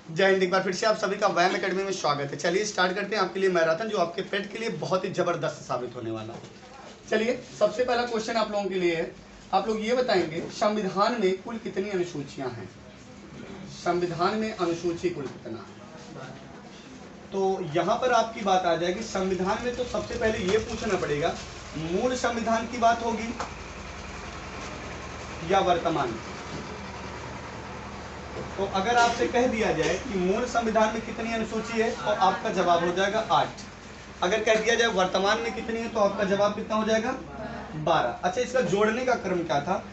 जय हिंद। एक बार फिर से आप सभी का व्यायाम एकेडमी में स्वागत है। चलिए स्टार्ट करते हैं आपके लिए मैराथन, जो आपके पेट के लिए बहुत ही जबरदस्त साबित होने वाला है। चलिए सबसे पहला क्वेश्चन आप लोगों के लिए है, आप लोग ये बताएंगे संविधान में कुल कितनी अनुसूचियां हैं। संविधान में अनुसूची कुल कितना है। तो यहाँ पर आपकी बात आ जाएगी संविधान में। तो सबसे पहले ये पूछना पड़ेगा मूल संविधान की बात होगी या वर्तमान। तो अगर आपसे कह दिया जाए कि मूल संविधान में कितनी अनुसूची है तो आपका जवाब हो जाएगा 8। अगर कह दिया जाए वर्तमान में कितनी है तो आपका जवाब कितना हो जाएगा 12। अच्छा, इसका जोड़ने का क्रम क्या था,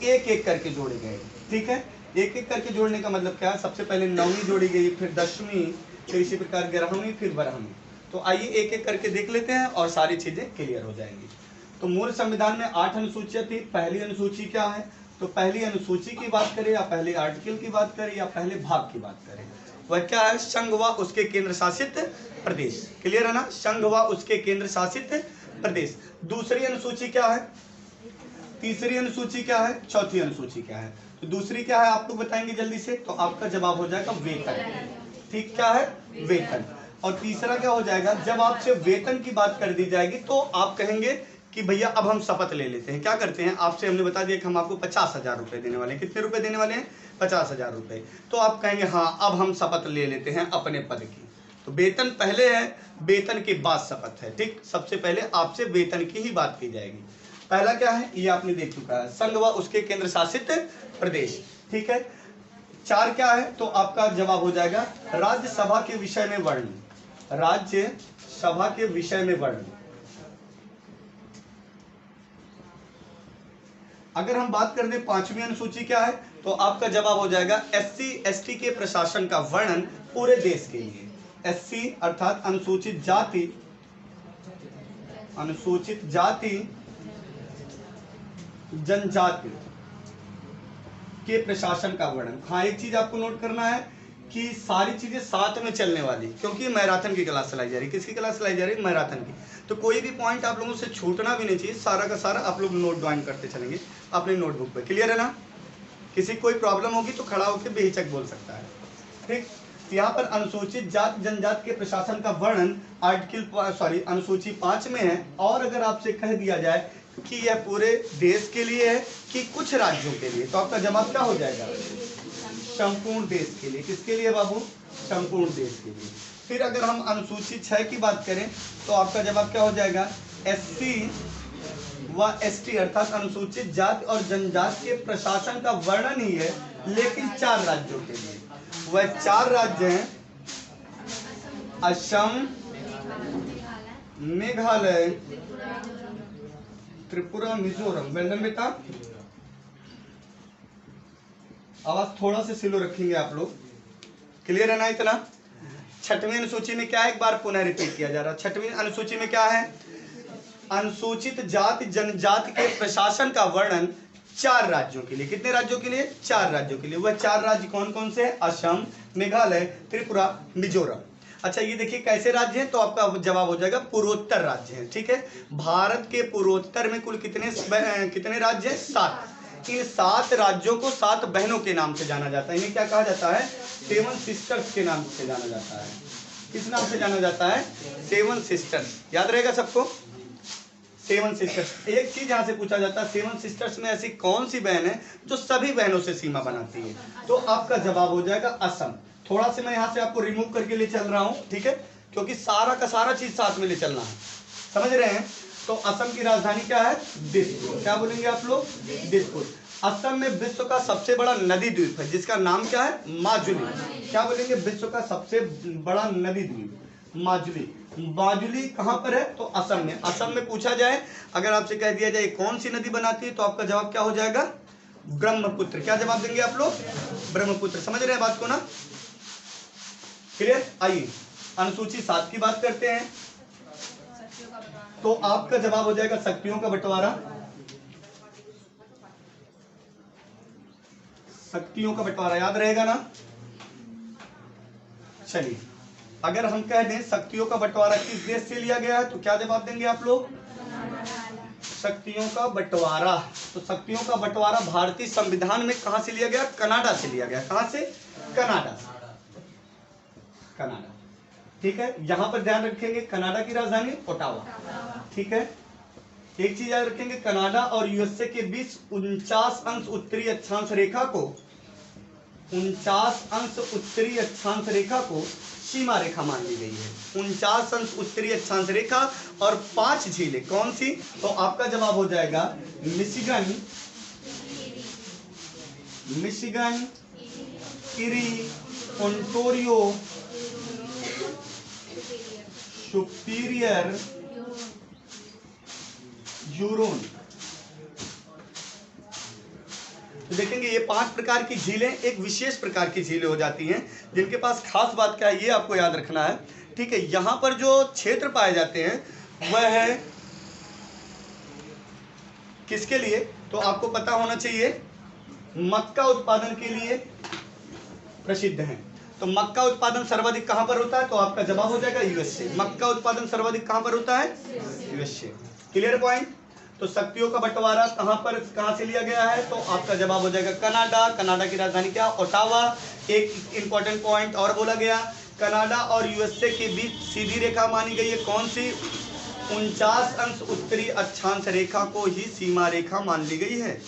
एक एक करके जोड़े गए। ठीक है, एक एक करके जोड़ने का मतलब क्या है, सबसे पहले 9वीं जोड़ी गई, फिर 10वीं, फिर इसी प्रकार 11वीं, फिर 12वीं। तो आइए एक एक करके देख लेते हैं और सारी चीजें क्लियर हो जाएंगी। तो मूल संविधान में 8 अनुसूचियां थी। पहली अनुसूची क्या है, तो पहली अनुसूची की बात करें या पहले आर्टिकल की बात करें या पहले भाग की बात करें, वह क्या है, संघ व उसके केंद्र शासित प्रदेश। क्लियर है ना, संघ व उसके केंद्र शासित प्रदेश। दूसरी अनुसूची क्या है, तीसरी अनुसूची क्या है, चौथी अनुसूची क्या है। तो दूसरी क्या है आप लोग बताएंगे जल्दी से, तो आपका जवाब हो जाएगा वेतन। ठीक, क्या है, वेतन। और तीसरा क्या हो जाएगा, जब आपसे वेतन की बात कर दी जाएगी तो आप कहेंगे कि भैया अब हम शपथ ले लेते हैं। क्या करते हैं, आपसे हमने बता दिया कि हम आपको 50,000 रुपए देने वाले हैं। कितने रुपए देने वाले हैं, 50,000 रुपए। तो आप कहेंगे हाँ अब हम शपथ ले लेते हैं अपने पद की। तो वेतन पहले है, वेतन के बाद शपथ है। ठीक, सबसे पहले आपसे वेतन की ही बात की जाएगी। पहला क्या है ये आपने देख चुका है, संघ व उसके केंद्र शासित प्रदेश। ठीक है, 4 क्या है, तो आपका जवाब हो जाएगा राज्यसभा के विषय में वर्णन। राज्यसभा के विषय में वर्णन। अगर हम बात कर दें 5वीं अनुसूची क्या है, तो आपका जवाब हो जाएगा SC ST के प्रशासन का वर्णन पूरे देश के लिए। SC अर्थात अनुसूचित जाति जनजाति के प्रशासन का वर्णन। हाँ, एक चीज आपको नोट करना है कि सारी चीजें साथ में चलने वाली, क्योंकि मैराथन की क्लास चलाई जा रही है। किसकी क्लास चलाई जा रही है, मैराथन की। तो कोई भी पॉइंट आप लोगों से छूटना भी नहीं चाहिए, सारा का सारा आप लोग नोट डाउन करते चलेंगे अपनी नोटबुक पे। क्लियर है ना, किसी कोई प्रॉब्लम होगी तो खड़ा होकर बेहिचक बोल सकता है। ठीक, यहाँ पर अनुसूचित जाति जनजाति के प्रशासन का वर्णन अनुसूची 5 में है। और अगर आपसे कह दिया जाए कि यह पूरे देश के लिए है कि कुछ राज्यों के लिए, तो आपका जवाब क्या हो जाएगा, संपूर्ण देश के लिए। किसके लिए बाबू, संपूर्ण देश के लिए। फिर अगर हम अनुसूची 6 की बात करें तो आपका जवाब क्या हो जाएगा, SC व ST अर्थात अनुसूचित जाति और जनजाति के प्रशासन का वर्णन ही है, लेकिन 4 राज्यों के लिए। वह 4 राज्य हैं असम, मेघालय, त्रिपुरा, मिजोरम। वेल्डन बेटा, आवाज थोड़ा सा स्लो रखेंगे आप लोग। क्लियर है ना इतना। 6वीं अनुसूची में क्या है, एक बार पुनः रिपीट किया जा रहा है। 6वीं अनुसूची में क्या है, अनुसूचित जाति जनजाति के प्रशासन का वर्णन 4 राज्यों के लिए। कितने राज्यों के लिए, 4 राज्यों के लिए। वह 4 राज्य कौन कौन से, असम, मेघालय, त्रिपुरा, मिजोरम। अच्छा, ये देखिए कैसे राज्य हैं, तो आपका जवाब हो जाएगा पूर्वोत्तर राज्य हैं। ठीक है, भारत के पूर्वोत्तर में कुल कितने राज्य हैं, 7। इन 7 राज्यों को 7 बहनों के नाम से जाना जाता है। इन्हें क्या कहा जाता है, 7 सिस्टर्स के नाम से जाना जाता है। किस नाम से जाना जाता है, 7 सिस्टर्स। याद रहेगा सबको, 7 सिस्टर्स। एक चीज यहाँ से पूछा जाता है, 7 सिस्टर्स में ऐसी कौन सी बहन है जो सभी बहनों से सीमा बनाती है, तो आपका जवाब हो जाएगा असम। थोड़ा से मैं यहाँ से आपको रिमूव करके ले चल रहा हूँ, ठीक है, क्योंकि सारा का सारा चीज साथ में ले चलना है, समझ रहे हैं। तो असम की राजधानी क्या है, दिसपुर। क्या बोलेंगे आप लोग, दिसपुर। असम में विश्व का सबसे बड़ा नदी द्वीप है जिसका नाम क्या है, माजुली। क्या बोलेंगे, विश्व का सबसे बड़ा नदी द्वीप माजुली। माजुली कहां पर है, तो असम में। असम में पूछा जाए, अगर आपसे कह दिया जाए कौन सी नदी बनाती है, तो आपका जवाब क्या हो जाएगा, ब्रह्मपुत्र। क्या जवाब देंगे आप लोग, ब्रह्मपुत्र। समझ रहे हैं बात को ना, क्लियर। आइए अनुसूची 7 की बात करते हैं, तो आपका जवाब हो जाएगा शक्तियों का बंटवारा। शक्तियों का बंटवारा याद रहेगा ना। चलिए, अगर हम कह दें शक्तियों का बंटवारा किस देश से लिया गया है, तो क्या जवाब देंगे आप लोग, शक्तियों का बंटवारा। तो शक्तियों का बंटवारा भारतीय संविधान में कहां से लिया गया, कनाडा से लिया गया। कहां से, कनाडा। कनाडा। ठीक है, यहां पर ध्यान रखेंगे कनाडा की राजधानी ओटावा। ठीक है, एक चीज याद रखेंगे, कनाडा और यूएसए के बीच 49 अंश उत्तरी अक्षांश रेखा को 49 अंश उत्तरी अक्षांश रेखा को सीमा रेखा मान ली गई है। 49 अंश उत्तरी अक्षांश रेखा और 5 झीलें कौन सी? तो आपका जवाब हो जाएगा Michigan, Michigan, eri, Ontario, superior, यूरोन। तो देखेंगे ये 5 प्रकार की झीलें एक विशेष प्रकार की झीलें हो जाती हैं, जिनके पास खास बात क्या है ये आपको याद रखना है। ठीक है, यहां पर जो क्षेत्र पाए जाते हैं वह है किसके लिए? तो आपको पता होना चाहिए मक्का उत्पादन के लिए प्रसिद्ध हैं। तो मक्का उत्पादन सर्वाधिक कहां पर होता है? तो आपका जवाब हो जाएगा यूएसए। मक्का उत्पादन सर्वाधिक कहां पर होता है? यूएसए। Clear point? तो शक्तियों का बंटवारा कहां से लिया गया है? तो आपका जवाब हो जाएगा कनाडा। कनाडा की राजधानी क्या? ओटावा। एक इंपॉर्टेंट पॉइंट और बोला गया, कनाडा और यूएसए के बीच सीधी रेखा मानी गई है, कौन सी? 49 अंश उत्तरी अक्षांश रेखा को ही सीमा रेखा मान ली गई है।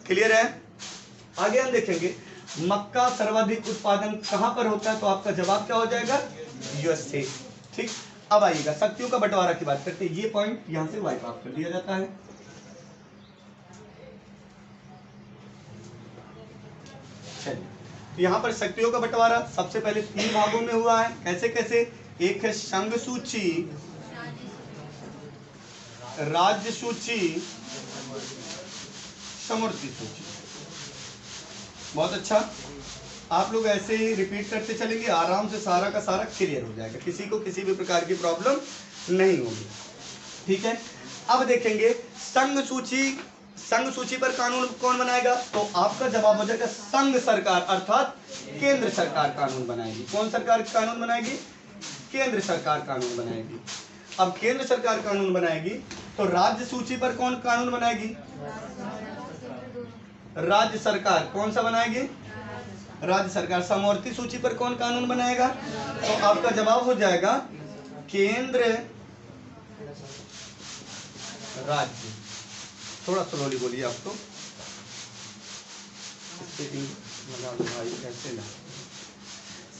क्लियर है? आगे हम देखेंगे मक्का सर्वाधिक उत्पादन कहां पर होता है? तो आपका जवाब क्या हो जाएगा? यूएसए। ठीक, अब आइएगा शक्तियों का बंटवारा की बात करते हैं। ये पॉइंट यहां से वाइप ऑफ कर दिया जाता है। चलिए, तो यहां पर शक्तियों का बंटवारा सबसे पहले 3 भागों में हुआ है। कैसे कैसे? एक है संघ सूची, राज्य सूची, समवर्ती सूची। बहुत अच्छा, आप लोग ऐसे ही रिपीट करते चलेंगे, आराम से सारा का सारा क्लियर हो जाएगा, किसी को किसी भी प्रकार की प्रॉब्लम नहीं होगी। ठीक है, अब देखेंगे संघ सूची। संघ सूची पर कानून कौन बनाएगा? तो आपका जवाब हो जाएगा संघ सरकार, अर्थात केंद्र सरकार कानून बनाएगी। कौन सरकार कानून बनाएगी? केंद्र सरकार कानून बनाएगी। अब केंद्र सरकार कानून बनाएगी तो राज्य सूची पर कौन कानून बनाएगी? राज्य सरकार। कौन सा बनाएगी? राज्य सरकार। समवर्ती सूची पर कौन कानून बनाएगा? तो आपका जवाब हो जाएगा केंद्र राज्य। थोड़ा स्लोली बोलिए, आपको भाई कैसे ना।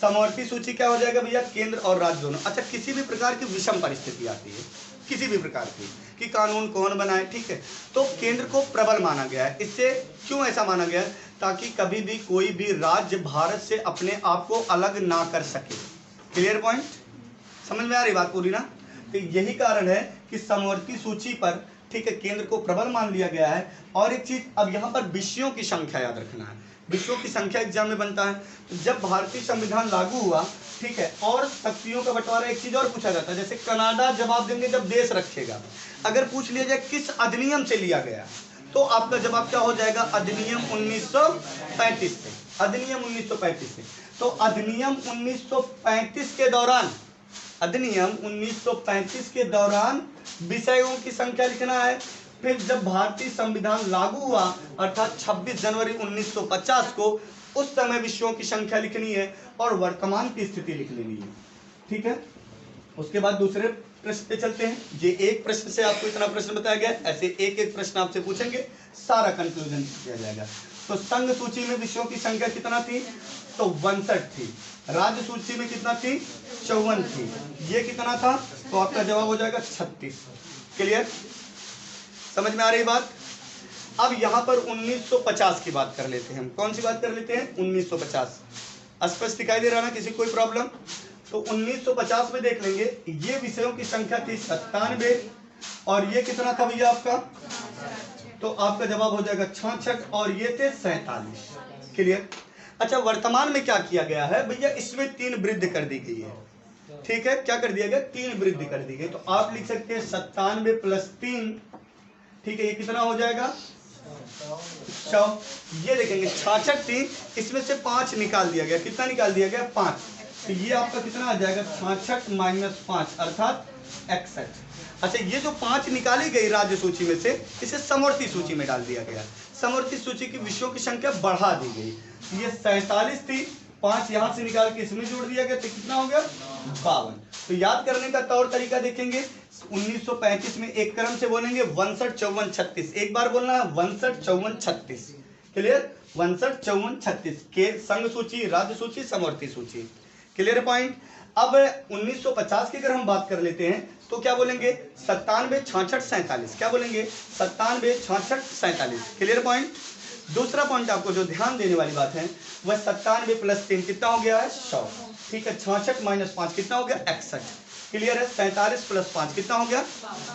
समवर्ती सूची क्या हो जाएगा भैया? केंद्र और राज्य दोनों। अच्छा, किसी भी प्रकार की विषम परिस्थिति आती है, किसी भी प्रकार की, कि कानून कौन बनाए, ठीक है, तो केंद्र को प्रबल माना गया है। इससे क्यों ऐसा माना गया है? ताकि कभी भी कोई भी राज्य भारत से अपने आप को अलग ना कर सके। Clear point? समझ में आ रही बात पूरी ना? तो यही कारण है कि समवर्ती सूची पर, ठीक है, केंद्र को प्रबल मान लिया गया है। और एक चीज, अब यहाँ पर विषयों की संख्या याद रखना है। विषयों की संख्या एग्जाम में बनता है। तो जब भारतीय संविधान लागू हुआ, ठीक है, और शक्तियों का बंटवारा, एक चीज और पूछा जाता है, जैसे कनाडा जवाब देंगे जब देश रखेगा। अगर पूछ लिया जाए किस अधिनियम से लिया गया, तो आपका जवाब क्या हो जाएगा? अधिनियम 1935 से। अधिनियम 1935 से। तो अधिनियम 1935 के दौरान, अधिनियम 1935 के दौरान विषयों की संख्या लिखना है। फिर जब भारतीय संविधान लागू हुआ, अर्थात 26 जनवरी 1950 को, उस समय विषयों की संख्या लिखनी है और वर्तमान की स्थिति लिख लेनी है। ठीक है, उसके बाद दूसरे प्रश्न पे चलते हैं। ये एक प्रश्न से आपको इतना प्रश्न बताया गया, ऐसे एक एक प्रश्न आपसे पूछेंगे, सारा कंक्लूजन किया जाएगा। तो संघ सूची में विषयों की संख्या कितना थी? तो 62 थी। राज्य सूची में कितना थी? 54 थी। ये कितना था? तो आपका जवाब हो जाएगा 36। क्लियर? समझ में आ रही बात? अब यहां पर 1950 की बात कर लेते हैं हम। कौन सी बात कर लेते हैं? 1950। स्पष्ट दिखाई दे रहा ना? किसी कोई प्रॉब्लम? तो 1950 में देख लेंगे, ये विषयों की संख्या थी 97 और ये कितना था भैया आपका? तो आपका जवाब हो जाएगा 66 और ये थे 47। क्लियर? अच्छा, वर्तमान में क्या किया गया है भैया? इसमें 3 वृद्धि कर दी गई है। ठीक है, क्या कर दिया गया? 3 वृद्धि कर दी गई। तो आप लिख सकते हैं 97 + 3, ठीक है, ये कितना हो जाएगा? 100। ये देखेंगे 66 थी, इसमें से 5 निकाल दिया गया। कितना निकाल दिया गया? 5। तो ये आपका कितना आ जाएगा? 66 - 5 अर्थात 61। अच्छा, ये जो 5 निकाली गई राज्य सूची में से, इसे समवर्ती सूची में डाल दिया गया। समवर्ती सूची की विषयों की संख्या बढ़ा दी गई। ये 47 थी, 5 यहाँ से निकाल के इसमें जोड़ दिया गया तो कितना हो गया 52। तो याद करने का तौर तरीका देखेंगे, 1935 में एक क्रम से बोलेंगे 62 54 36, एक बार बोलना है 62 54 36, क्लियर, 62 54 36 के संघ सूची, राज्य सूची, समवर्ती सूची, क्लियर पॉइंट। अब 1950 की अगर हम बात कर लेते हैं तो क्या बोलेंगे 97 66 47, क्या बोलेंगे 97 66 47, क्लियर पॉइंट। दूसरा पॉइंट आपको जो ध्यान देने वाली बात है वह 97 + 3 कितना हो गया है 100, ठीक है। 66 - 5 कितना हो गया 61, क्लियर है। 47 + 5 कितना हो गया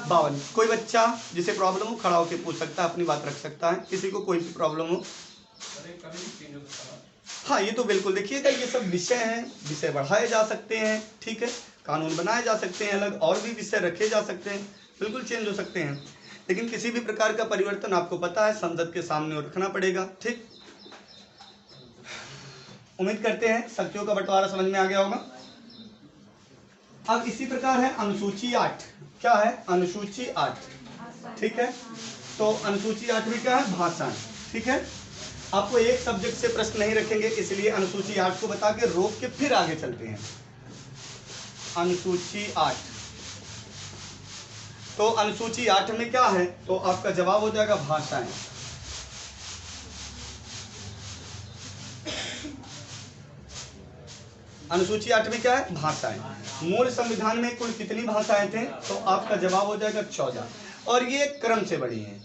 52। कोई बच्चा जिसे प्रॉब्लम हो खड़ा होकर पूछ सकता है, अपनी बात रख सकता है, किसी को कोई भी प्रॉब्लम हो। हाँ ये तो बिल्कुल देखिएगा, ये सब विषय हैं, विषय बढ़ाए जा सकते हैं, ठीक है, कानून बनाए जा सकते हैं, अलग और भी विषय रखे जा सकते हैं, बिल्कुल चेंज हो सकते हैं, लेकिन किसी भी प्रकार का परिवर्तन आपको पता है संसद के सामने रखना पड़ेगा, ठीक। उम्मीद करते हैं शक्तियों का बंटवारा समझ में आ गया होगा। अब इसी प्रकार है अनुसूची 8, क्या है अनुसूची 8, ठीक है। तो अनुसूची 8 में क्या है भाषण, ठीक है। आपको एक सब्जेक्ट से प्रश्न नहीं रखेंगे, इसलिए अनुसूची 8 को बता के रोक के फिर आगे चलते हैं। अनुसूची 8, तो अनुसूची 8 में क्या है, तो आपका जवाब हो जाएगा भाषाएं। अनुसूची 8 में क्या है भाषाएं। मूल संविधान में कुल कितनी भाषाएं थे, तो आपका जवाब हो जाएगा 14, और ये क्रम से बढ़ी हैं।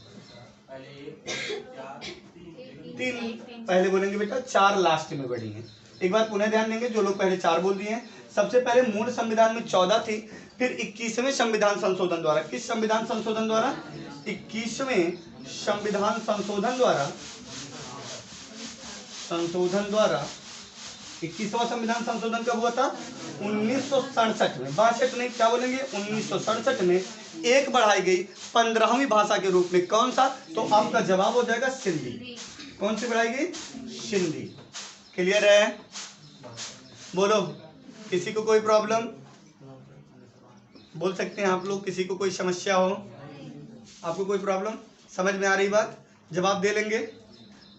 3 पहले बोलेंगे बेटा, 4 लास्ट में बढ़ी हैं। एक बार पुनः ध्यान देंगे, जो लोग पहले 4 बोल दिए हैं। सबसे पहले मूल संविधान में 14 थी, फिर 21वें संविधान संशोधन द्वारा, किस संविधान संशोधन द्वारा 21वें संविधान संशोधन द्वारा 21वां संविधान संशोधन कब हुआ था 1967 में, 62 नहीं, क्या बोलेंगे 1967 में एक बढ़ाई गई 15वीं भाषा के रूप में, कौन सा, तो आपका जवाब हो जाएगा सिंधी। कौन सी बढ़ाई गई सिंधी, क्लियर है, बोलो किसी को कोई प्रॉब्लम, बोल सकते हैं आप लोग, किसी को कोई समस्या हो, आपको कोई प्रॉब्लम, समझ में आ रही बात, जवाब दे लेंगे।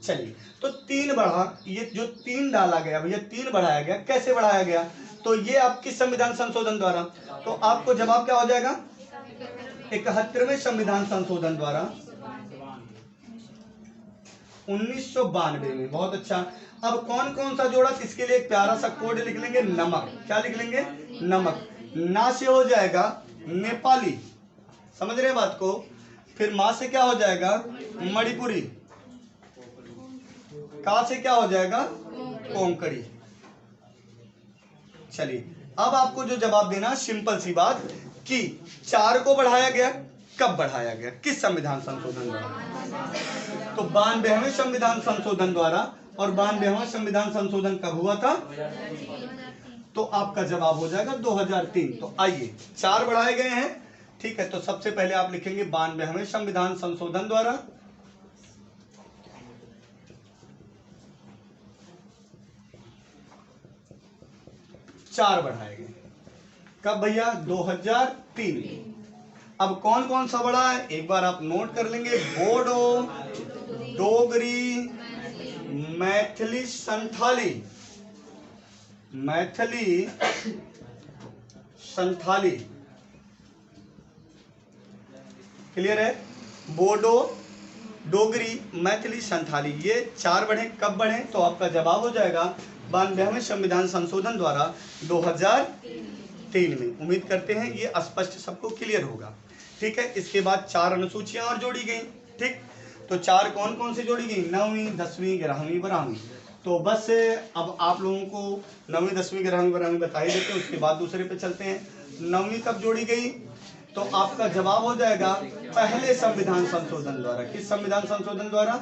चलिए, तो 3 बढ़ा, ये जो 3 डाला गया भैया 3 बढ़ाया गया, कैसे बढ़ाया गया, तो ये आपकी संविधान संशोधन द्वारा, तो आपको जवाब क्या हो जाएगा 71वें संविधान संशोधन द्वारा 1992 में, बहुत अच्छा। अब कौन कौन सा जोड़ा, इसके लिए एक प्यारा सा कोड लिख लेंगे, नमक, क्या लिख लेंगे नमक, ना से हो जाएगा नेपाली, समझ रहे हैं बात को, फिर माँ से क्या हो जाएगा मणिपुरी, का से क्या हो जाएगा कोंकणी। चलिए, अब आपको जो जवाब देना, सिंपल सी बात कि 4 को बढ़ाया गया, कब बढ़ाया गया, किस संविधान संशोधन द्वारा, तो 92वें संविधान संशोधन द्वारा, और 92वां संविधान संशोधन कब हुआ था, तो आपका जवाब हो जाएगा 2003। तो आइए 4 बढ़ाए गए हैं, ठीक है, तो सबसे पहले आप लिखेंगे 92वें संविधान संशोधन द्वारा, चार बढ़ाए गए, कब भैया 2003। अब कौन कौन सा बढ़ा है एक बार आप नोट कर लेंगे, बोडो, डोगरी, मैथिली, संथाली, मैथिली, संथाली, क्लियर है, बोडो, डोगरी, मैथिली, संथाली, ये 4 बढ़े, कब बढ़े, तो आपका जवाब हो जाएगा 92वें संविधान संशोधन द्वारा 2003 में। उम्मीद करते हैं ये स्पष्ट सबको क्लियर होगा, ठीक है। इसके बाद 4 अनुसूचियां और जोड़ी गई, ठीक, तो 4 कौन कौन से जोड़ी गई, 9वीं 10वीं 11वीं 12वीं। तो बस अब आप लोगों को 9वीं 10वीं 11वीं 12वीं बता ही देते हैं, उसके बाद दूसरे पे चलते हैं। 9वीं कब जोड़ी गई, तो आपका जवाब हो जाएगा पहले संविधान संशोधन द्वारा, किस संविधान संशोधन द्वारा,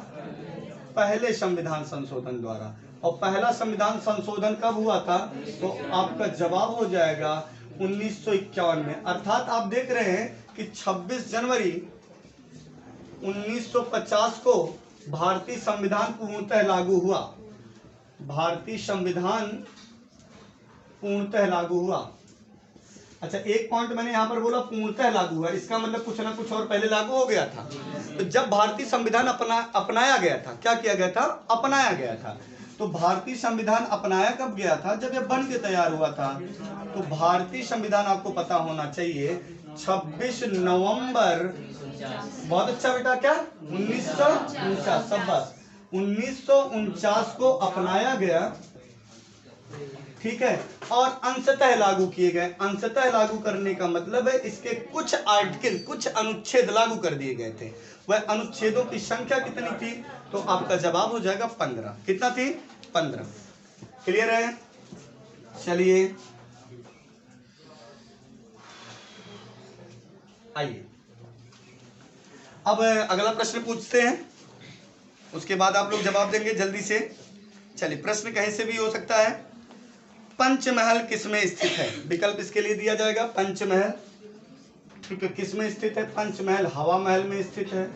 पहले संविधान संशोधन द्वारा। और पहला संविधान संशोधन कब हुआ था, तो आपका जवाब हो जाएगा 1951 में, अर्थात आप देख रहे हैं कि 26 जनवरी 1950 को भारतीय संविधान पूर्णतः लागू हुआ, भारतीय संविधान पूर्णतः लागू हुआ। अच्छा, एक पॉइंट मैंने यहाँ पर बोला पूर्णतः लागू हुआ, इसका मतलब कुछ ना कुछ और पहले लागू हो गया था। तो जब भारतीय संविधान अपनाया गया था, क्या किया गया था, अपनाया गया था, तो भारतीय संविधान अपनाया कब गया था? जब यह बन के तैयार हुआ था। तो भारतीय संविधान आपको पता होना चाहिए 26 नवंबर, बहुत अच्छा बेटा, क्या 1949, शाबाश, 1949 को अपनाया गया, ठीक है, और अंशतः लागू किए गए। अंशतः लागू करने का मतलब है इसके कुछ आर्टिकल, कुछ अनुच्छेद लागू कर दिए गए थे। वह अनुच्छेदों की संख्या कितनी थी? तो आपका जवाब हो जाएगा 15। कितना थी? 15। क्लियर है? चलिए आइए अब अगला प्रश्न पूछते हैं, उसके बाद आप लोग जवाब देंगे जल्दी से। चलिए, प्रश्न कहीं से भी हो सकता है। पंचमहल किसमें स्थित है? विकल्प इसके लिए दिया जाएगा। पंचमहल, ठीक है, किसमें स्थित है? पंचमहल हवा महल में स्थित है,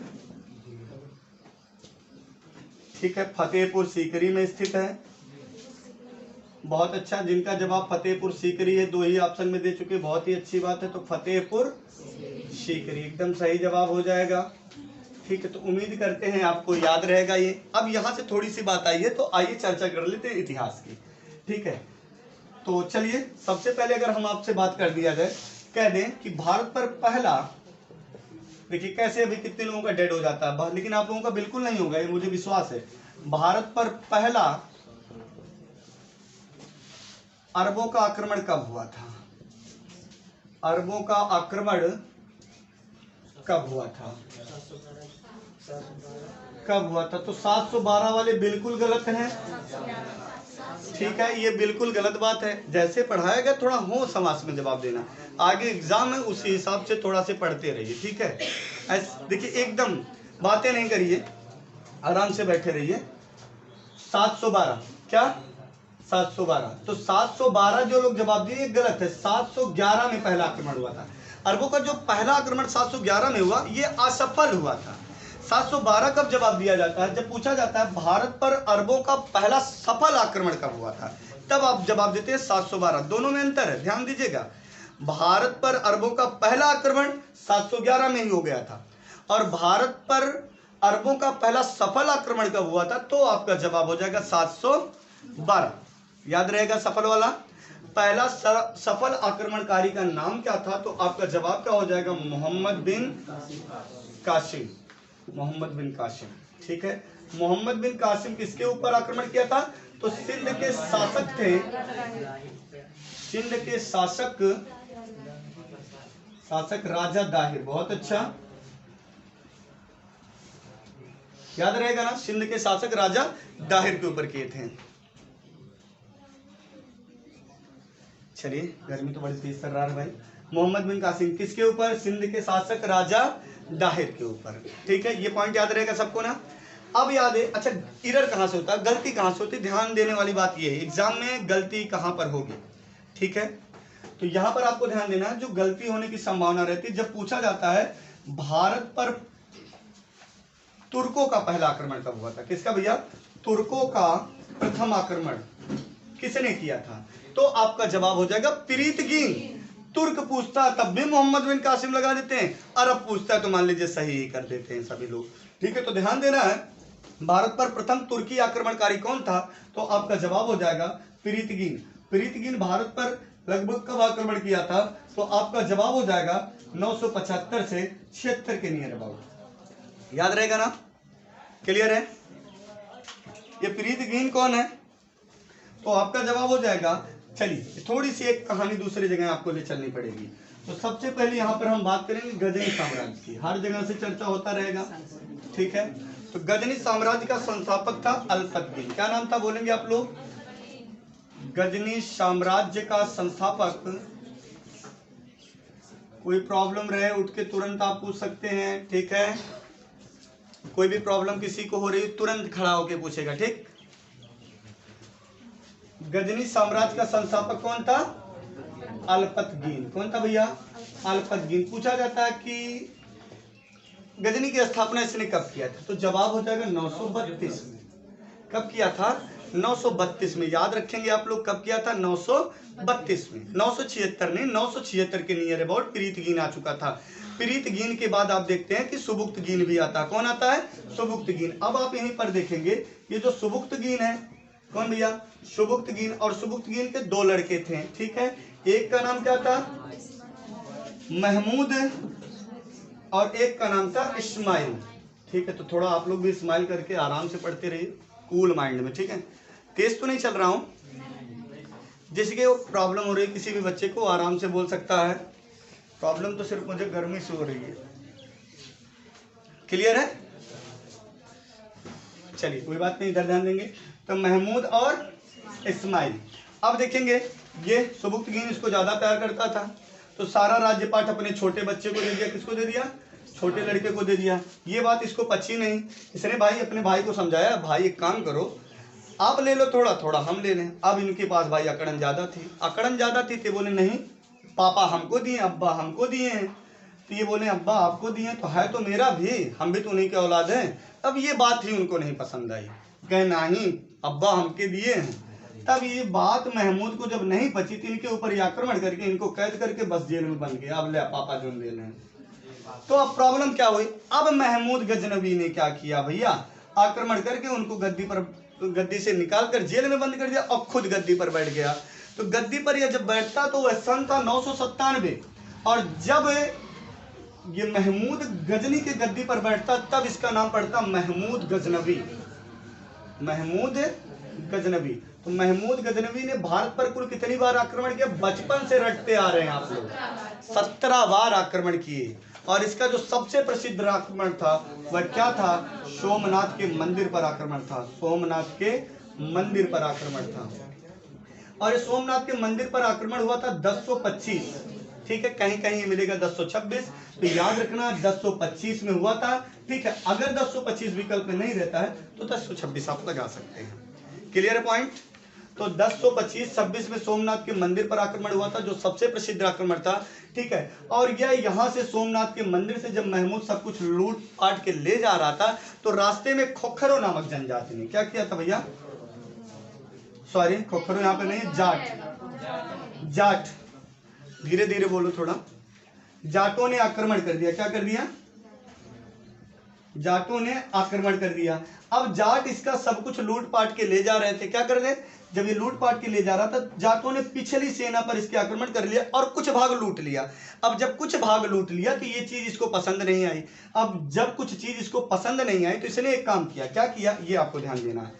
ठीक है। फतेहपुर सीकरी में स्थित है। बहुत अच्छा, जिनका जवाब फतेहपुर सीकरी है, 2 ही ऑप्शन में दे चुके, बहुत ही अच्छी बात है। तो फतेहपुर सीकरी एकदम सही जवाब हो जाएगा, ठीक है। तो उम्मीद करते हैं आपको याद रहेगा ये। अब यहाँ से थोड़ी सी बात आई है, तो आइए चर्चा कर लेते हैं इतिहास की, ठीक है। तो चलिए, सबसे पहले अगर हम आपसे बात कर दिया जाए, कह दें कि भारत पर पहला, देखिए कैसे अभी कितने लोगों का डेड हो जाता है, लेकिन आप लोगों का बिल्कुल नहीं होगा, ये मुझे विश्वास है। भारत पर पहला अरबों का आक्रमण कब हुआ था? अरबों का आक्रमण कब हुआ था? कब हुआ था? तो 712 वाले बिल्कुल गलत हैं, ठीक है, ये बिल्कुल गलत बात है। जैसे पढ़ाया गया थोड़ा हो समास में जवाब देना, आगे एग्जाम है उसी हिसाब से थोड़ा से पढ़ते रहिए, ठीक है। ऐसे देखिए, एकदम बातें नहीं करिए, आराम से बैठे रहिए। 712 क्या? 712, तो 712 जो लोग जवाब दिए गलत है। 711 में पहला आक्रमण हुआ था। अरबों का जो पहला आक्रमण 711 में हुआ, ये असफल हुआ था। 712 कब जवाब दिया जाता है? जब पूछा जाता है भारत पर अरबों का पहला सफल आक्रमण कब हुआ था, तब आप जवाब देते हैं 712। दोनों में अंतर है, ध्यान दीजिएगा। भारत पर अरबों का पहला आक्रमण 711 में ही हो गया था, और भारत पर अरबों का पहला सफल आक्रमण कब हुआ था, तो आपका जवाब हो जाएगा 712। याद रहेगा सफल वाला। पहला सफल आक्रमणकारी का नाम क्या था? तो आपका जवाब क्या हो जाएगा? मोहम्मद बिन कासिम। मोहम्मद बिन कासिम, ठीक है। मोहम्मद बिन कासिम किसके ऊपर आक्रमण किया था? तो सिंध के शासक थे, सिंध के शासक राजा दाहिर। बहुत अच्छा, याद रहेगा ना, सिंध के शासक राजा दाहिर के ऊपर किए थे। चलिए, गर्मी तो बड़ी तेज कर रहा है भाई। मोहम्मद बिन कासिम किसके ऊपर? सिंध के शासक राजा दाहिर के ऊपर, ठीक है। ये पॉइंट याद रहेगा सबको ना। अब याद है, अच्छा एरर कहां से होता है, गलती कहां से होती है? ध्यान देने वाली बात ये है, एग्जाम में गलती कहां पर होगी, ठीक है। तो यहां पर आपको ध्यान देना है, जो गलती होने की संभावना रहती है, जब पूछा जाता है भारत पर तुर्कों का पहला आक्रमण कब हुआ था। किसका भैया? तुर्कों का प्रथम आक्रमण किसने किया था? तो आपका जवाब हो जाएगा पीरितगीन। तुर्क पूछता है तब भी मोहम्मद बिन कासिम लगा देते हैं, अरब पूछता है तो मान लीजिए सही ही कर देते हैं सभी लोग, ठीक है। तो ध्यान देना है, भारत पर प्रथम तुर्की आक्रमणकारी कौन था? तो आपका जवाब हो जाएगा पीरितगीन। पीरितगीन भारत पर लगभग कब आक्रमण किया था? तो आपका जवाब हो जाएगा 975 से 76 के नियर अबाउट। याद रहेगा ना? क्लियर है? ये पीरितगीन कौन है? तो आपका जवाब हो जाएगा, चलिए थोड़ी सी एक कहानी दूसरी जगह आपको ले चलनी पड़ेगी। तो सबसे पहले यहाँ पर हम बात करेंगे गजनी साम्राज्य की, हर जगह से चर्चा होता रहेगा, ठीक है। तो गजनी साम्राज्य का संस्थापक था अल्पतगीन। क्या नाम था बोलेंगे आप लोग? गजनी साम्राज्य का संस्थापक, कोई प्रॉब्लम रहे उठ के तुरंत आप पूछ सकते हैं, ठीक है। कोई भी प्रॉब्लम किसी को हो रही तुरंत खड़ा होके पूछेगा, ठीक। गजनी साम्राज्य का संस्थापक कौन था? अल्पतगीन। कौन था भैया? अल्पतगीन। पूछा जाता है कि गजनी की स्थापना इसने कब किया था, तो जवाब हो जाएगा 932 में। कब किया था? 932 में। याद रखेंगे आप लोग कब किया था? 932 में। 976 नहीं, 976 के नियर अबाउट पीरितगीन आ चुका था। पीरितगीन के बाद आप देखते हैं कि सुबुक्तगीन भी आता है। कौन आता है? सुबुक्तगीन। अब आप यहीं पर देखेंगे, ये जो सुबुक्तगीन है, कौन भैया? सुबुक्तगीन। और सुबुक्तगीन के 2 लड़के थे, ठीक है। एक का नाम क्या था? महमूद, और एक का नाम था इस्माइल, ठीक है। तो थोड़ा आप लोग भी स्माइल करके आराम से पढ़ते रहिए, कूल माइंड में, ठीक है। तेज तो नहीं चल रहा हूँ, जिसके वो प्रॉब्लम हो रही है किसी भी बच्चे को आराम से बोल सकता है। प्रॉब्लम तो सिर्फ मुझे गर्मी से हो रही है। क्लियर है? चलिए कोई बात नहीं, इधर ध्यान देंगे। तो महमूद और इस्माइल। अब देखेंगे, ये सुबुक्तगीन इसको ज्यादा प्यार करता था, तो सारा राज्य पाठ अपने छोटे बच्चे को दे दिया। किसको दे दिया? छोटे लड़के को दे दिया। ये बात इसको पची नहीं। इसने भाई अपने भाई को समझाया, भाई एक काम करो, आप ले लो थोड़ा थोड़ा, हम ले लें। अब इनके पास भाई अकड़न ज्यादा थी, तो बोले नहीं पापा हमको दिए, अब्बा हमको दिए हैं। तो ये बोले अब्बा आपको दिए तो है तो मेरा भी, हम भी तो उन्हीं के औलाद हैं। अब ये बात ही उनको नहीं पसंद आई, कहे नहीं अब्बा हमके दिए हैं। तब ये बात महमूद को जब नहीं पची थी, इनके ऊपर आक्रमण करके इनको कैद करके बस जेल में बंद किया। अब ले पापा जो ले लें। तो अब प्रॉब्लम क्या हुई? अब महमूद गजनवी ने क्या किया भैया? आक्रमण करके उनको गद्दी से निकाल कर जेल में बंद कर दिया और खुद गद्दी पर बैठ गया। तो गद्दी पर यह जब बैठता तो वह सन था 997, और जब ये महमूद गजनी के गद्दी पर बैठता तब इसका नाम पड़ता महमूद गजनवी। महमूद गजनवी। तो महमूद गजनवी ने भारत पर कुल कितनी बार आक्रमण किया? बचपन से रटते आ रहे हैं आप लोग, 17 बार आक्रमण किए। और इसका जो सबसे प्रसिद्ध आक्रमण था वह क्या था? सोमनाथ के मंदिर पर आक्रमण था। सोमनाथ के मंदिर पर आक्रमण था। और ये सोमनाथ के मंदिर पर आक्रमण हुआ था 1025, ठीक है। कहीं कहीं मिलेगा 1026, तो याद रखना 1025 में हुआ था, ठीक है। अगर 1025 विकल्प में नहीं रहता है तो 1026 आप लगा सकते हैं। Clear point? तो 1025-26 में सोमनाथ के मंदिर पर आक्रमण हुआ था, जो सबसे प्रसिद्ध आक्रमण था, ठीक है। और यह यहाँ से सोमनाथ के मंदिर से जब महमूद सब कुछ लूट पाट के ले जा रहा था, तो रास्ते में खोखरो नामक जनजाति ने क्या किया था भैया? सॉरी, खोखरो यहाँ पे नहीं, जाट। जाट, धीरे धीरे बोलो थोड़ा। जाटों ने आक्रमण कर दिया। क्या कर दिया? जाटों ने आक्रमण कर दिया। अब जाट इसका सब कुछ लूट पाट के ले जा रहे थे। क्या कर रहे? जब ये लूट पाट के ले जा रहा था, जाटों ने पिछली सेना पर इसके आक्रमण कर लिया और कुछ भाग लूट लिया। अब जब कुछ भाग लूट लिया तो ये चीज इसको पसंद नहीं आई। अब जब कुछ चीज इसको पसंद नहीं आई तो इसने एक काम किया। क्या किया? ये आपको ध्यान देना है।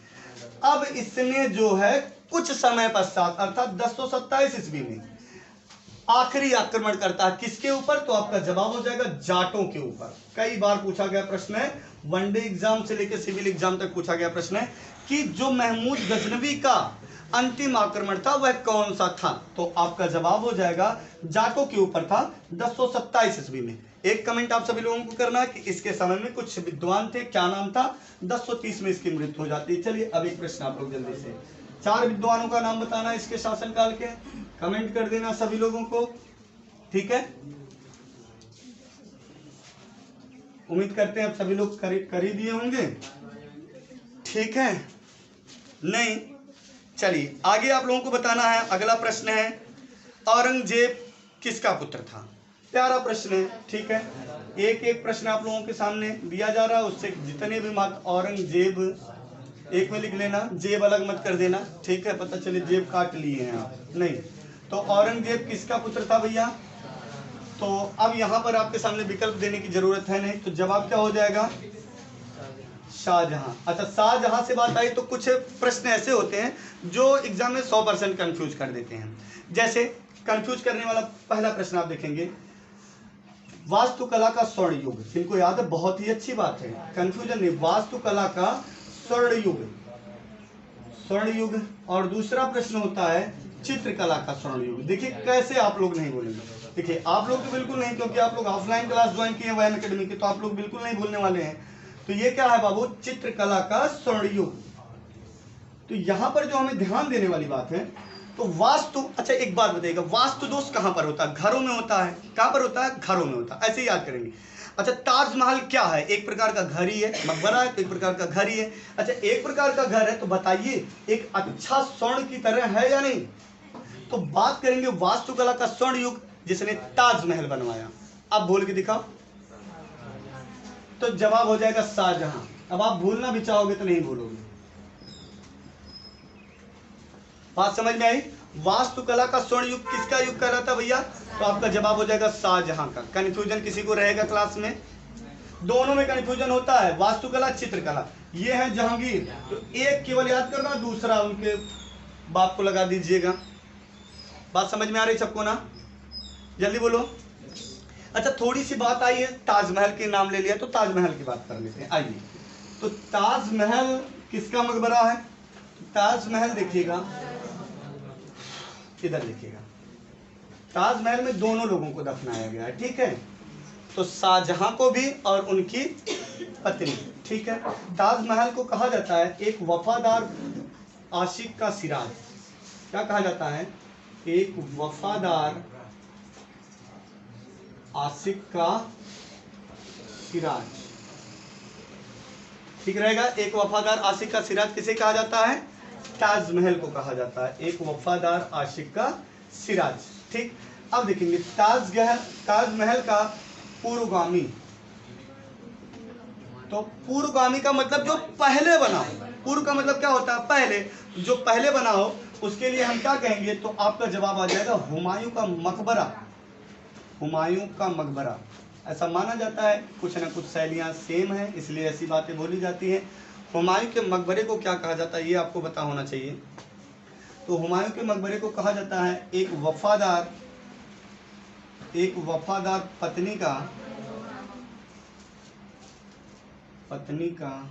अब इसने जो है कुछ समय पश्चात अर्थात 1027 ईस्वी में आखिरी आक्रमण करता है। किसके ऊपर? तो आपका जवाब हो जाएगा जाटों के ऊपर। कई बार पूछा गया प्रश्न है, वनडे एग्जाम से लेकर सिविल एग्जाम तक पूछा गया प्रश्न है कि जो महमूद गजनवी का अंतिम आक्रमण था वह कौन सा था? तो आपका जवाब हो जाएगा जाटों के ऊपर था 1027 ईस्वी में। एक कमेंट आप सभी लोगों को करना है कि इसके समय में कुछ विद्वान थे, क्या नाम था? 1030 में इसकी मृत्यु हो जाती है। चलिए अब एक प्रश्न आप लोग जल्दी से, 4 विद्वानों का नाम बताना इसके शासनकाल के, कमेंट कर देना सभी लोगों को, ठीक है। उम्मीद करते हैं आप सभी लोग कर ही दिए होंगे, ठीक है। नहीं, चलिए आगे आप लोगों को बताना है। अगला प्रश्न है औरंगजेब किसका पुत्र था? प्यारा प्रश्न है, ठीक है। एक एक प्रश्न आप लोगों के सामने दिया जा रहा है, उससे जितने भी मत औरंगजेब एक में लिख लेना, जेब अलग मत कर देना, ठीक है। पता चले जेब काट लिए हैं आप, नहीं। तो औरंगजेब किसका पुत्र था भैया? तो अब यहाँ पर आपके सामने विकल्प देने की जरूरत है नहीं, तो जवाब क्या हो जाएगा? शाहजहां। अच्छा, शाहजहां से बात आई तो कुछ प्रश्न ऐसे होते हैं जो एग्जाम में 100% कंफ्यूज कर देते हैं। जैसे कंफ्यूज करने वाला पहला प्रश्न आप देखेंगे, वास्तुकला का स्वर्ण युग, जिनको याद है बहुत ही अच्छी बात है, कंफ्यूजन नहीं, वास्तुकला का स्वर्ण युग, स्वर्ण युग। और दूसरा प्रश्न होता है चित्रकला का स्वर्ण युग। देखिए कैसे आप लोग नहीं बोलेंगे, देखिए आप लोग तो बिल्कुल नहीं, क्योंकि आप लोग ऑफलाइन क्लास ज्वाइन किए हैं वैन अकेडमी की, तो आप लोग बिल्कुल नहीं भूलने वाले हैं। तो ये क्या है बाबू? चित्रकला का स्वर्ण युग। तो यहाँ पर जो हमें ध्यान देने वाली बात है, तो वास्तु, अच्छा एक बात बताइएगा, वास्तु दोष कहाँ पर होता है? घरों में होता है। कहाँ पर होता है? घरों में होता है, ऐसे ही याद करेंगे। अच्छा, ताजमहल क्या है? एक प्रकार का घर ही है, मकबरा है तो एक प्रकार का घर ही है। अच्छा, एक प्रकार का घर है तो बताइए एक अच्छा स्वर्ण की तरह है या नहीं? तो बात करेंगे वास्तुकला का स्वर्ण युग, जिसने ताजमहल बनवाया। अब बोल के दिखाओ, तो जवाब हो जाएगा शाहजहां। अब आप भूलना भी चाहोगे तो नहीं भूलोगे। बात समझ में आई? वास्तुकला का स्वर्ण युग किसका युग कहलाता है भैया? तो आपका जवाब हो जाएगा शाहजहां का। कंफ्यूजन किसी को रहेगा क्लास में? दोनों में कंफ्यूजन होता है, वास्तुकला चित्रकला। ये है जहांगीर, तो एक केवल याद करना, दूसरा उनके बाप को लगा दीजिएगा। बात समझ में आ रही सबको ना? जल्दी बोलो। अच्छा, थोड़ी सी बात आई है, ताजमहल के नाम ले लिया तो ताजमहल की बात कर लेते हैं। आइए, तो ताजमहल किसका मकबरा है? ताजमहल देखिएगा, इधर देखिएगा, ताजमहल में दोनों लोगों को दफनाया गया है, ठीक है? तो शाहजहां को भी और उनकी पत्नी, ठीक है? ताजमहल को कहा जाता है एक वफादार आशिक का सिराज। क्या कहा जाता है? एक वफादार आशिक का सिराज, ठीक रहेगा? एक वफादार आशिक का सिराज किसे कहा जाता है? ताजमहल को कहा जाता है एक वफादार आशिक का सिराज, ठीक? अब देखेंगे ताजमहल का पूर्वगामी। तो पूर्वगामी का मतलब जो पहले बना हो। पूर्व का मतलब क्या होता है? पहले, जो पहले बना हो उसके लिए हम क्या कहेंगे? तो आपका जवाब आ जाएगा हुमायूं का मकबरा। हुमायूं का मकबरा ऐसा माना जाता है, कुछ ना कुछ शैलियाँ सेम हैं इसलिए ऐसी बातें बोली जाती हैं। हुमायूं के मकबरे को क्या कहा जाता है ये आपको पता होना चाहिए। तो हुमायूं के मकबरे को कहा जाता है एक वफादार पत्नी का।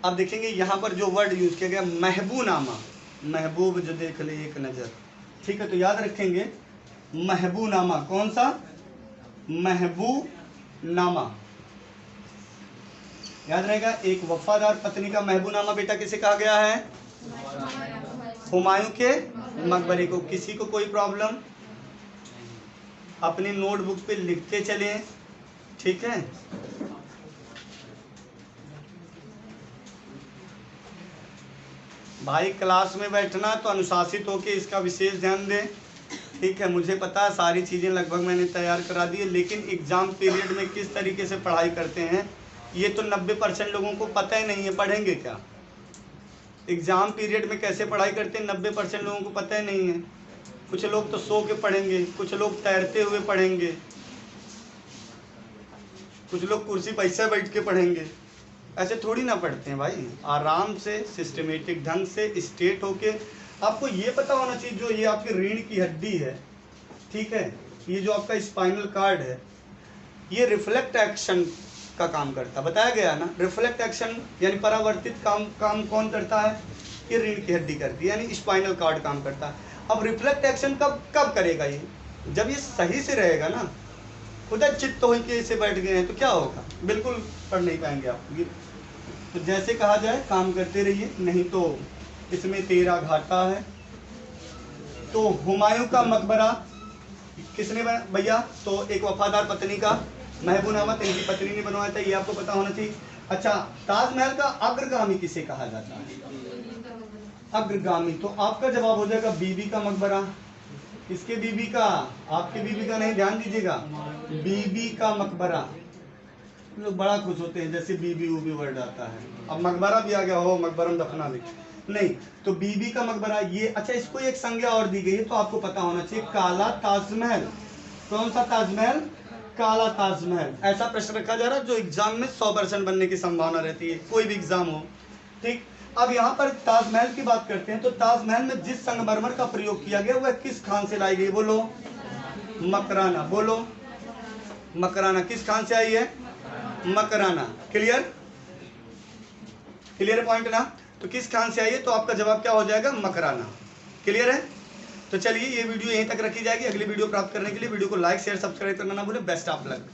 अब देखेंगे यहाँ पर जो वर्ड यूज किया गया महबूनामा, महबूब जो देख ले एक नजर, ठीक है? तो याद रखेंगे महबूनामा। कौन सा? महबूनामा याद रहेगा। एक वफादार पत्नी का महबूनामा बेटा किसे कहा गया है? हुमायूं के मकबरे को। किसी को कोई प्रॉब्लम? अपनी नोटबुक पे लिखते चले, ठीक है? भाई क्लास में बैठना तो अनुशासित होकर इसका विशेष ध्यान दें, ठीक है? मुझे पता है सारी चीज़ें लगभग मैंने तैयार करा दी है, लेकिन एग्ज़ाम पीरियड में किस तरीके से पढ़ाई करते हैं ये तो 90% लोगों को पता ही नहीं है। पढ़ेंगे क्या? एग्ज़ाम पीरियड में कैसे पढ़ाई करते हैं 90% लोगों को पता ही नहीं है। कुछ लोग तो सो के पढ़ेंगे, कुछ लोग तैरते हुए पढ़ेंगे, कुछ लोग कुर्सी पर ऐसे बैठ के पढ़ेंगे। ऐसे थोड़ी ना पढ़ते हैं भाई, आराम से सिस्टमेटिक ढंग से स्ट्रेट होके। आपको ये पता होना चाहिए जो ये आपकी रीढ़ की हड्डी है, ठीक है? ये जो आपका स्पाइनल कार्ड है ये रिफ्लेक्ट एक्शन का काम करता है, बताया गया ना? रिफ्लेक्ट एक्शन यानी परावर्तित काम कौन करता है? ये रीढ़ की हड्डी करती है, यानी स्पाइनल कार्ड काम करता है। अब रिफ्लेक्ट एक्शन कब करेगा? ये जब ये सही से रहेगा ना, खुदा चित्त हो के इसे बैठ गए हैं तो क्या होगा? बिल्कुल पढ़ नहीं पाएंगे आप। तो जैसे कहा जाए काम करते रहिए, नहीं तो इसमें तेरा घाटा है। तो हुमायूं का मकबरा किसने भैया? तो एक वफादार पत्नी का महबूनामा इनकी पत्नी ने बनवाया था, ये आपको पता होना चाहिए। अच्छा, ताजमहल का अग्रगामी किसे कहा जाता है? अग्रगामी, तो आपका जवाब हो जाएगा बीबी का मकबरा। किसके बीबी का? आपके बीबी का नहीं, ध्यान दीजिएगा, बीबी का मकबरा। लोग बड़ा खुश होते हैं जैसे बीबी उबी वर्ड आता है, अब मकबरा भी आ गया हो, मकबरम दफना भी नहीं। तो बीबी का मकबरा ये। अच्छा, इसको एक संज्ञा और दी गई है तो आपको पता होना चाहिए, काला ताजमहल। कौन सा ताजमहल? काला ताजमहल। ऐसा प्रश्न रखा जा रहा है जो एग्जाम में 100% बनने की संभावना रहती है, कोई भी एग्जाम हो, ठीक? अब यहाँ पर ताजमहल की बात करते हैं। तो ताजमहल में जिस संगमरमर का प्रयोग किया गया वह किस खान से लाई गई? बोलो। मकराना। बोलो। मकराना किस खान से आई है? मकराना। क्लियर? क्लियर पॉइंट ना? तो किस खान से आई है? तो आपका जवाब क्या हो जाएगा? मकराना। क्लियर है? तो चलिए ये वीडियो यहीं तक रखी जाएगी। अगली वीडियो प्राप्त करने के लिए वीडियो को लाइक शेयर सब्सक्राइब करना ना भूलें। Best of luck.